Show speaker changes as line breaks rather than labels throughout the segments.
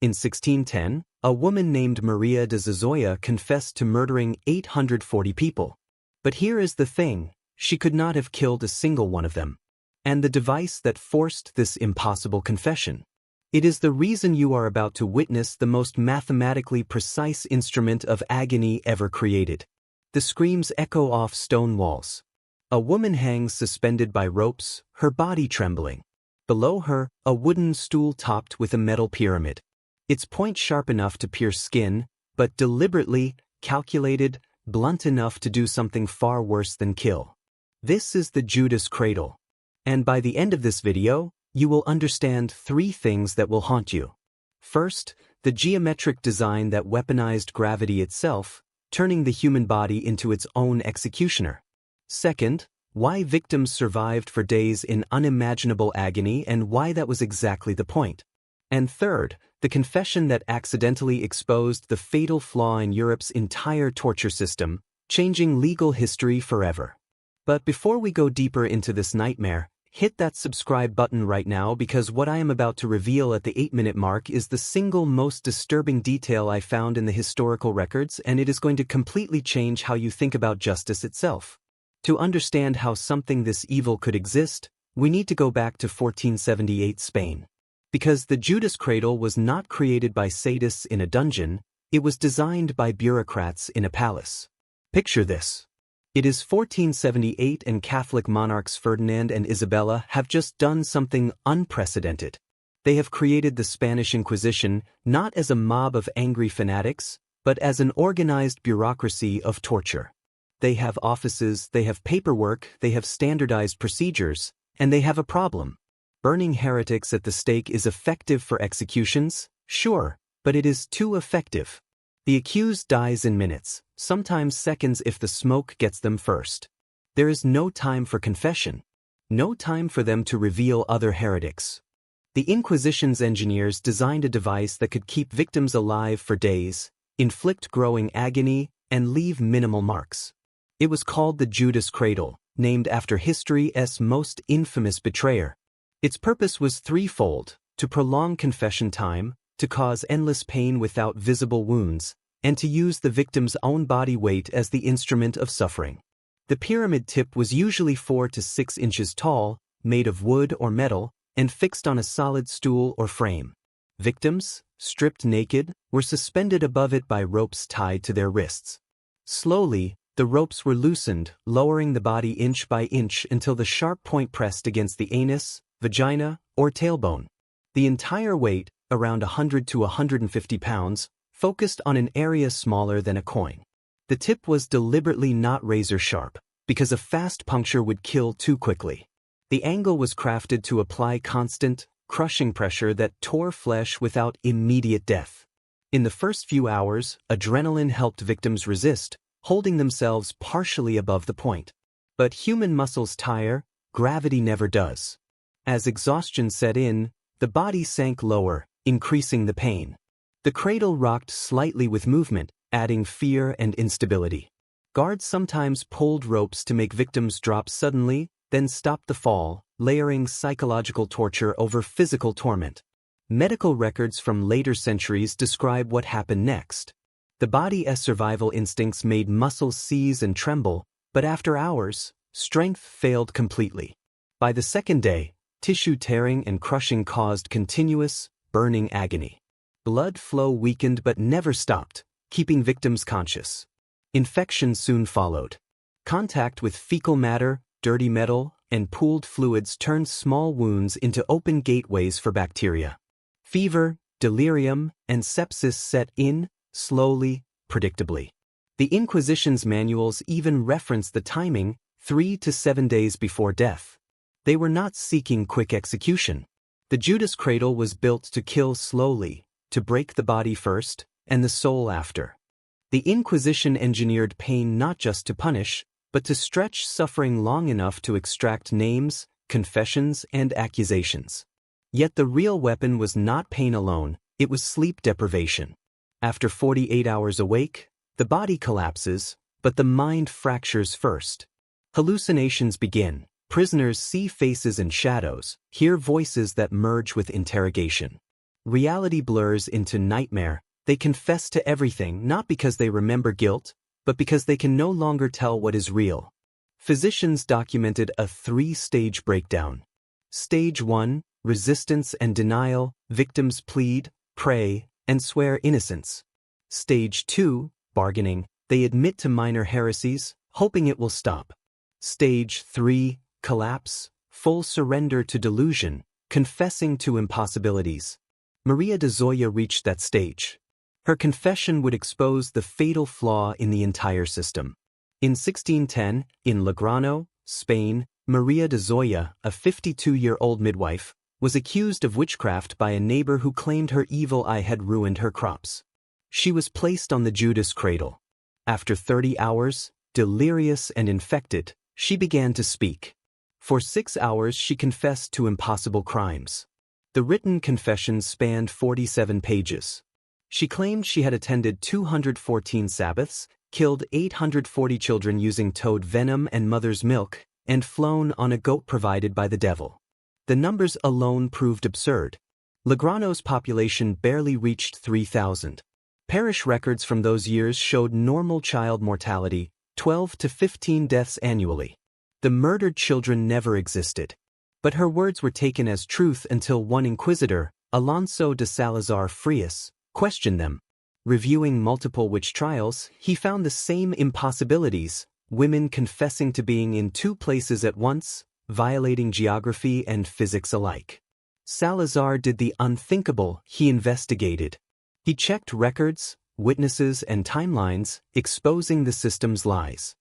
In 1610, a woman named María de Zozoya confessed to murdering 840 people. But here is the thing, she could not have killed a single one of them. And the device that forced this impossible confession. It is the reason you are about to witness the most mathematically precise instrument of agony ever created. The screams echo off stone walls. A woman hangs suspended by ropes, her body trembling. Below her, a wooden stool topped with a metal pyramid. Its point sharp enough to pierce skin, but deliberately, calculated, blunt enough to do something far worse than kill. This is the Judas Cradle. And by the end of this video, you will understand 3 things that will haunt you. First, the geometric design that weaponized gravity itself, turning the human body into its own executioner. Second, why victims survived for days in unimaginable agony and why that was exactly the point. And third, the confession that accidentally exposed the fatal flaw in Europe's entire torture system, changing legal history forever. But before we go deeper into this nightmare, hit that subscribe button right now because what I am about to reveal at the 8-minute mark is the single most disturbing detail I found in the historical records, and it is going to completely change how you think about justice itself. To understand how something this evil could exist, we need to go back to 1478 Spain. Because the Judas Cradle was not created by sadists in a dungeon, it was designed by bureaucrats in a palace. Picture this. It is 1478 and Catholic monarchs Ferdinand and Isabella have just done something unprecedented. They have created the Spanish Inquisition not as a mob of angry fanatics, but as an organized bureaucracy of torture. They have offices, they have paperwork, they have standardized procedures, and they have a problem. Burning heretics at the stake is effective for executions, sure, but it is too effective. The accused dies in minutes, sometimes seconds if the smoke gets them first. There is no time for confession. No time for them to reveal other heretics. The Inquisition's engineers designed a device that could keep victims alive for days, inflict growing agony, and leave minimal marks. It was called the Judas Cradle, named after history's most infamous betrayer. Its purpose was threefold: to prolong confession time, to cause endless pain without visible wounds, and to use the victim's own body weight as the instrument of suffering. The pyramid tip was usually 4 to 6 inches tall, made of wood or metal, and fixed on a solid stool or frame. Victims, stripped naked, were suspended above it by ropes tied to their wrists. Slowly, the ropes were loosened, lowering the body inch by inch until the sharp point pressed against the anus, vagina, or tailbone. The entire weight, around 100 to 150 pounds, focused on an area smaller than a coin. The tip was deliberately not razor sharp, because a fast puncture would kill too quickly. The angle was crafted to apply constant, crushing pressure that tore flesh without immediate death. In the first few hours, adrenaline helped victims resist, holding themselves partially above the point. But human muscles tire, gravity never does. As exhaustion set in, the body sank lower, increasing the pain. The cradle rocked slightly with movement, adding fear and instability. Guards sometimes pulled ropes to make victims drop suddenly, then stopped the fall, layering psychological torture over physical torment. Medical records from later centuries describe what happened next. The body's survival instincts made muscles seize and tremble, but after hours, strength failed completely. By the second day, tissue tearing and crushing caused continuous, burning agony. Blood flow weakened but never stopped, keeping victims conscious. Infection soon followed. Contact with fecal matter, dirty metal, and pooled fluids turned small wounds into open gateways for bacteria. Fever, delirium, and sepsis set in, slowly, predictably. The Inquisition's manuals even reference the timing, 3 to 7 days before death. They were not seeking quick execution. The Judas Cradle was built to kill slowly, to break the body first, and the soul after. The Inquisition engineered pain not just to punish, but to stretch suffering long enough to extract names, confessions, and accusations. Yet the real weapon was not pain alone, it was sleep deprivation. After 48 hours awake, the body collapses, but the mind fractures first. Hallucinations begin. Prisoners see faces and shadows, hear voices that merge with interrogation. Reality blurs into nightmare. They confess to everything not because they remember guilt, but because they can no longer tell what is real. Physicians documented a 3-stage breakdown. Stage 1, resistance and denial, victims plead, pray, and swear innocence. Stage 2, bargaining, they admit to minor heresies, hoping it will stop. Stage 3, collapse, full surrender to delusion, confessing to impossibilities. María de Zozoya reached that stage. Her confession would expose the fatal flaw in the entire system. In 1610, in Logroño, Spain, María de Zozoya, a 52-year-old midwife, was accused of witchcraft by a neighbor who claimed her evil eye had ruined her crops. She was placed on the Judas Cradle. After 30 hours, delirious and infected, she began to speak. For 6 hours she confessed to impossible crimes. The written confession spanned 47 pages. She claimed she had attended 214 Sabbaths, killed 840 children using toad venom and mother's milk, and flown on a goat provided by the devil. The numbers alone proved absurd. Logroño's population barely reached 3,000. Parish records from those years showed normal child mortality, 12 to 15 deaths annually. The murdered children never existed. But her words were taken as truth until one inquisitor, Alonso de Salazar Frias, questioned them. Reviewing multiple witch trials, he found the same impossibilities, women confessing to being in 2 places at once, violating geography and physics alike. Salazar did the unthinkable. He investigated. He checked records, witnesses, and timelines, exposing the system's lies.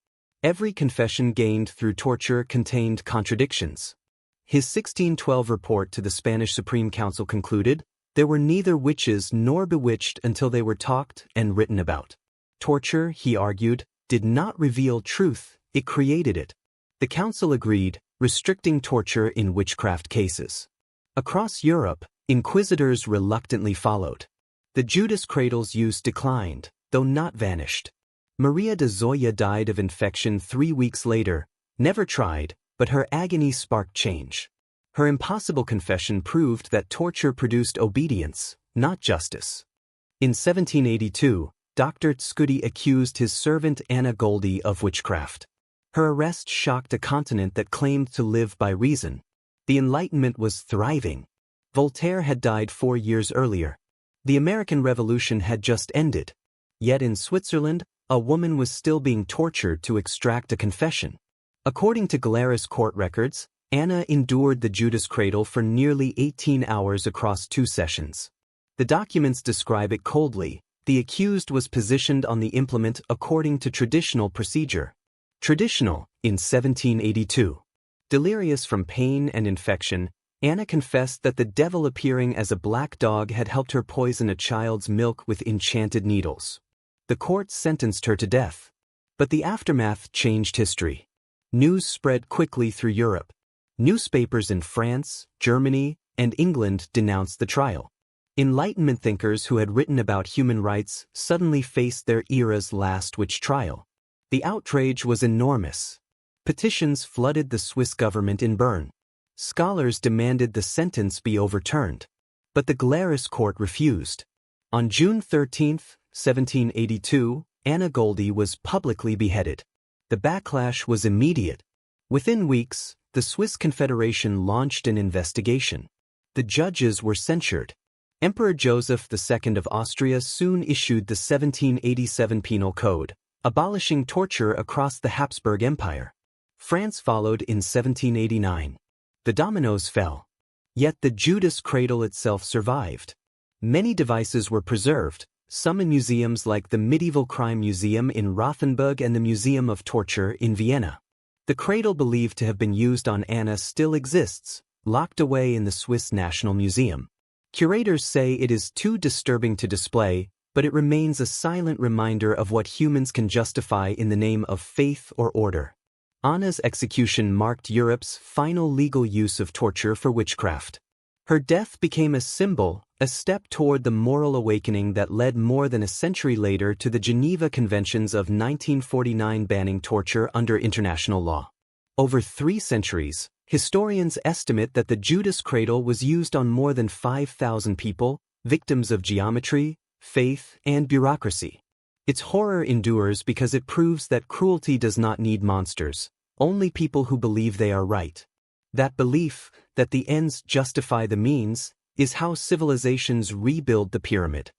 Every confession gained through torture contained contradictions. His 1612 report to the Spanish Supreme Council concluded, there were neither witches nor bewitched until they were talked and written about. Torture, he argued, did not reveal truth, it created it. The council agreed, restricting torture in witchcraft cases. Across Europe, inquisitors reluctantly followed. The Judas Cradle's use declined, though not vanished. María de Zozoya died of infection 3 weeks later, never tried, but her agony sparked change. Her impossible confession proved that torture produced obedience, not justice. In 1782, Dr. Goldie accused his servant Anna Goldie of witchcraft. Her arrest shocked a continent that claimed to live by reason. The Enlightenment was thriving. Voltaire had died 4 years earlier. The American Revolution had just ended. Yet in Switzerland, a woman was still being tortured to extract a confession. According to Glarus court records, Anna endured the Judas Cradle for nearly 18 hours across 2 sessions. The documents describe it coldly. The accused was positioned on the implement according to traditional procedure. Traditional, in 1782. Delirious from pain and infection, Anna confessed that the devil appearing as a black dog had helped her poison a child's milk with enchanted needles. The court sentenced her to death. But the aftermath changed history. News spread quickly through Europe. Newspapers in France, Germany, and England denounced the trial. Enlightenment thinkers who had written about human rights suddenly faced their era's last witch trial. The outrage was enormous. Petitions flooded the Swiss government in Bern. Scholars demanded the sentence be overturned. But the Glarus court refused. On June 13, 1782, Anna Goldie was publicly beheaded. The backlash was immediate. Within weeks, the Swiss Confederation launched an investigation. The judges were censured. Emperor Joseph II of Austria soon issued the 1787 Penal Code, abolishing torture across the Habsburg Empire. France followed in 1789. The dominoes fell. Yet the Judas Cradle itself survived. Many devices were preserved, some in museums like the Medieval Crime Museum in Rothenburg and the Museum of Torture in Vienna. The cradle believed to have been used on Anna still exists, locked away in the Swiss National Museum. Curators say it is too disturbing to display, but it remains a silent reminder of what humans can justify in the name of faith or order. Anna's execution marked Europe's final legal use of torture for witchcraft. Her death became a symbol, a step toward the moral awakening that led more than a century later to the Geneva Conventions of 1949 banning torture under international law. Over 3 centuries, historians estimate that the Judas Cradle was used on more than 5,000 people, victims of geometry, faith, and bureaucracy. Its horror endures because it proves that cruelty does not need monsters, only people who believe they are right. That belief, that the ends justify the means, is how civilizations rebuild the pyramid.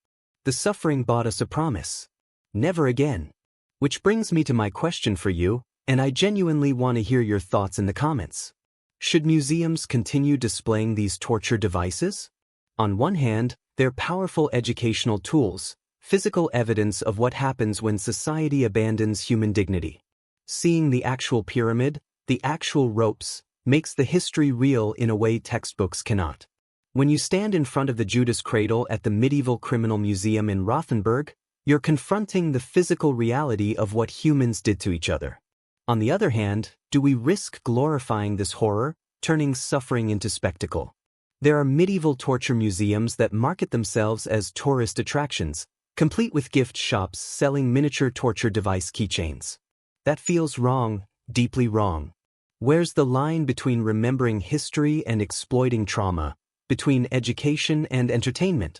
The suffering bought us a promise. Never again. Which brings me to my question for you, and I genuinely want to hear your thoughts in the comments. Should museums continue displaying these torture devices? On one hand, they're powerful educational tools, physical evidence of what happens when society abandons human dignity. Seeing the actual pyramid, the actual ropes, makes the history real in a way textbooks cannot. When you stand in front of the Judas Cradle at the Medieval Criminal Museum in Rothenburg, you're confronting the physical reality of what humans did to each other. On the other hand, do we risk glorifying this horror, turning suffering into spectacle? There are medieval torture museums that market themselves as tourist attractions, complete with gift shops selling miniature torture device keychains. That feels wrong, deeply wrong. Where's the line between remembering history and exploiting trauma, between education and entertainment?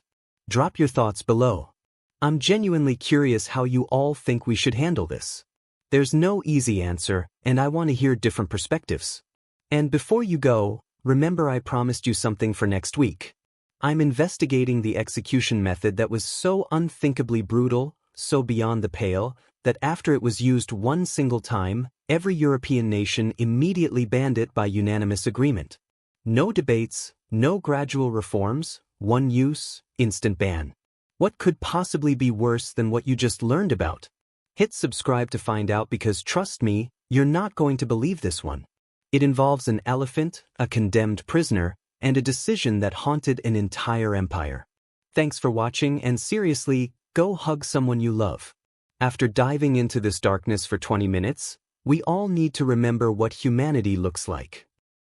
Drop your thoughts below. I'm genuinely curious how you all think we should handle this. There's no easy answer, and I want to hear different perspectives. And before you go, remember I promised you something for next week. I'm investigating the execution method that was so unthinkably brutal, so beyond the pale, that after it was used one single time, every European nation immediately banned it by unanimous agreement. No debates, no gradual reforms, one use, instant ban. What could possibly be worse than what you just learned about? Hit subscribe to find out because trust me, you're not going to believe this one. It involves an elephant, a condemned prisoner, and a decision that haunted an entire empire. Thanks for watching and seriously, go hug someone you love. After diving into this darkness for 20 minutes, we all need to remember what humanity looks like.